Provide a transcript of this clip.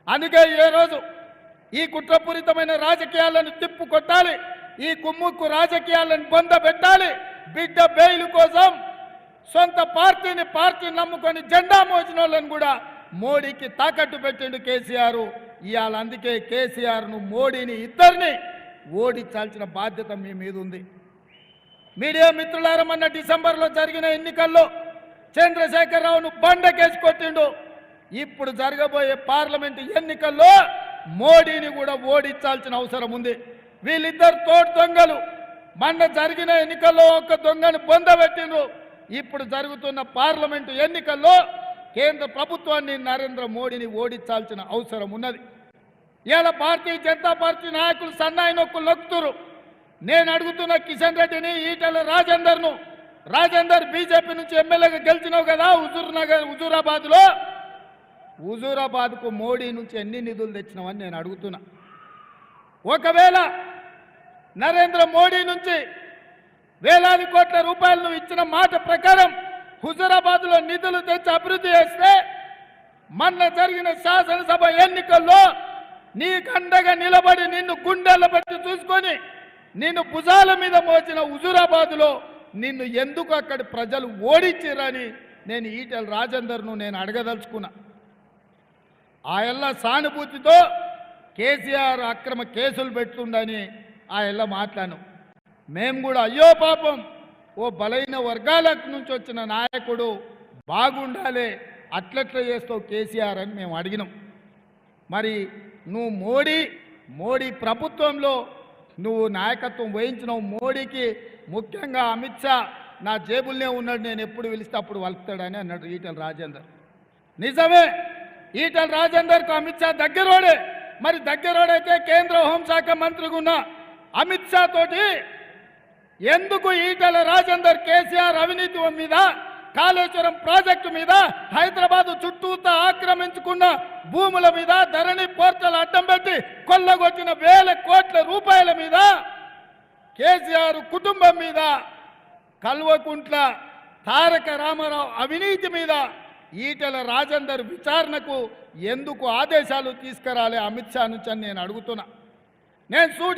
అందుకే ఏ రోజు ఈ కుట్రపూరితమైన రాజకీయాలను తిప్పు కొట్టాలి, ఈ కుమ్ముక్కు రాజకీయాలను పొందబెట్టాలి. బిడ్డ బెయిల్ కోసం సొంత పార్టీ నమ్ముకొని జెండా మోసిన వాళ్ళని కూడా మోడీకి తాకట్టు పెట్టిండు కేసీఆర్. ఇవాళ అందుకే కేసీఆర్ను మోడీని ఇద్దరిని ఓడించాల్సిన బాధ్యత మీ మీద ఉంది. మీడియా మిత్రులారా, మొన్న డిసెంబర్లో జరిగిన ఎన్నికల్లో చంద్రశేఖరరావును బండకేసి కొట్టిండు. ఇప్పుడు జరగబోయే పార్లమెంటు ఎన్నికల్లో మోడీని కూడా ఓడించాల్సిన అవసరం ఉంది. వీళ్ళిద్దరు తోడు దొంగలు. మొన్న జరిగిన ఎన్నికల్లో ఒక దొంగను పొందబెట్టిండ్రు. ఇప్పుడు జరుగుతున్న పార్లమెంటు ఎన్నికల్లో కేంద్ర ప్రభుత్వాన్ని నరేంద్ర మోడీని ఓడించాల్సిన అవసరం ఉన్నది. ఇవాళ భారతీయ జనతా పార్టీ నాయకులు సన్నాయి నొక్కులు నొక్కుతురు. నేను అడుగుతున్న కిషన్ రెడ్డిని, ఈటెల రాజేందర్ బీజేపీ నుంచి ఎమ్మెల్యేగా గెలిచినావు కదా హుజూరాబాద్కు మోడీ నుంచి ఎన్ని నిధులు తెచ్చినావని నేను అడుగుతున్నా. ఒకవేళ నరేంద్ర మోడీ నుంచి వేలాది కోట్ల రూపాయలు నువ్వు ఇచ్చిన మాట ప్రకారం హుజూరాబాద్లో నిధులు తెచ్చి అభివృద్ధి చేస్తే మొన్న జరిగిన శాసనసభ ఎన్నికల్లో నీకు అండగా నిలబడి నిన్ను గుండెల బట్టి చూసుకొని నిన్ను భుజాల మీద మోచిన హుజూరాబాద్లో నిన్ను ఎందుకు అక్కడి ప్రజలు ఓడించారని నేను ఈటెల రాజేందర్ను నేను అడగదలుచుకున్నా. ఆయల్ల సానుభూతితో కేసీఆర్ అక్రమ కేసులు పెడుతుండని ఆయల్ల మాట్లాడాను. మేము కూడా అయ్యో పాపం ఓ బలైన వర్గాల నుంచి వచ్చిన నాయకుడు బాగుండాలి, అట్లెట్లా చేస్తావు కేసీఆర్ అని మేము అడిగినాం. మరి నువ్వు మోడీ ప్రభుత్వంలో నువ్వు నాయకత్వం వహించినావు. మోడీకి ముఖ్యంగా అమిత్ షా నా జేబుల్నే ఉన్నాడు, నేను ఎప్పుడు పిలిస్తే అప్పుడు వలుపుతాడని అన్నాడు ఈటెల రాజేందర్. నిజమే, ఈటెల రాజేందర్కు అమిత్ షా దగ్గరోడే. మరి దగ్గరోడైతే కేంద్ర హోంశాఖ మంత్రిగా ఉన్న అమిత్ షా తోటి ఎందుకు ఈటెల రాజేందర్ కేసీఆర్ అవినీతి మీద, కాళేశ్వరం ప్రాజెక్టు మీద, హైదరాబాద్ చుట్టూతా ఆక్రమించుకున్న భూముల మీద, ధరణి పోర్టల్ అడ్డం పెట్టి కొల్లగొట్టిన వేల కోట్ల రూపాయల మీద, కేసీఆర్ కుటుంబం మీద, కల్వకుంట్ల తారక రామారావు అవినీతి మీద ఈటెల రాజేందర్ విచారణకు ఎందుకు ఆదేశాలు తీసుకురాలే అమిత్ షా నుంచి అని నేను అడుగుతున్నా. నేను